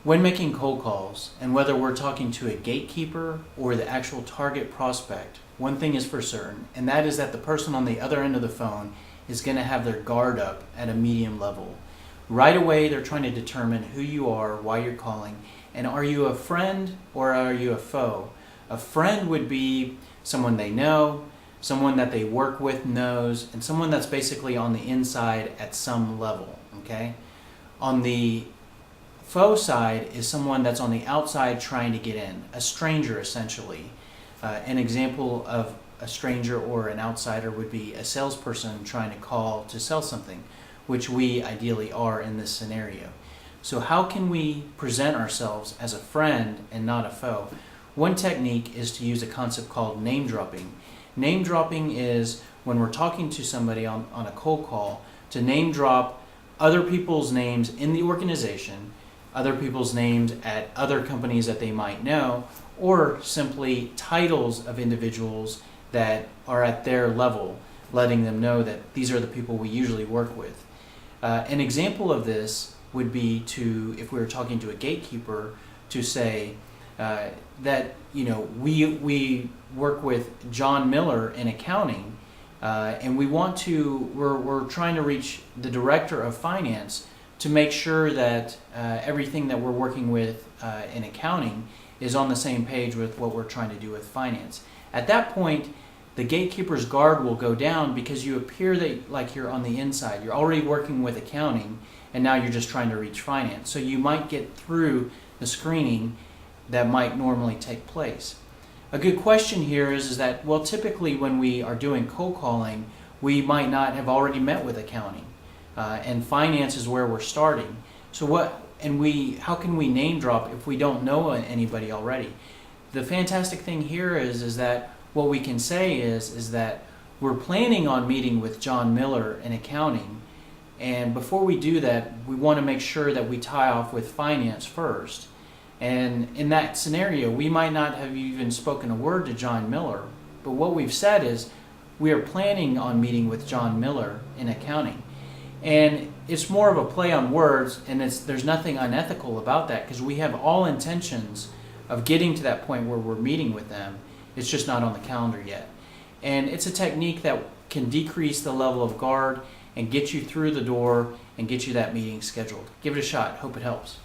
When making cold calls, and whether we're talking to a gatekeeper or the actual target prospect, one thing is for certain, and that is that the person on the other end of the phone is going to have their guard up at a medium level. Right away, they're trying to determine who you are, why you're calling, and are you a friend or are you a foe? A friend would be someone they know, someone that they work with knows, and someone that's basically on the inside at some level, okay? On the foe side is someone that's on the outside trying to get in, a stranger essentially. An example of a stranger or an outsider would be a salesperson trying to call to sell something, which we ideally are in this scenario. So how can we present ourselves as a friend and not a foe? One technique is to use a concept called name dropping. Name dropping is when we're talking to somebody on a cold call to name drop other people's names in the organization, other people's names at other companies that they might know, or simply titles of individuals that are at their level, letting them know that these are the people we usually work with. An example of this would be to, if we were talking to a gatekeeper, to say that we work with John Miller in accounting, and we're trying to reach the director of finance to make sure that everything that we're working with in accounting is on the same page with what we're trying to do with finance. At that point, the gatekeeper's guard will go down because you appear like you're on the inside. You're already working with accounting, and now you're just trying to reach finance. So you might get through the screening that might normally take place. A good question here is that, well, typically when we are doing cold calling, we might not have already met with accounting. And finance is where we're starting. So how can we name drop if we don't know anybody already? The fantastic thing here is that what we can say is that we're planning on meeting with John Miller in accounting, and before we do that, we want to make sure that we tie off with finance first. And in that scenario, we might not have even spoken a word to John Miller, but what we've said is we are planning on meeting with John Miller in accounting. And it's more of a play on words, and there's nothing unethical about that because we have all intentions of getting to that point where we're meeting with them. It's just not on the calendar yet. And it's a technique that can decrease the level of guard and get you through the door and get you that meeting scheduled. Give it a shot. Hope it helps.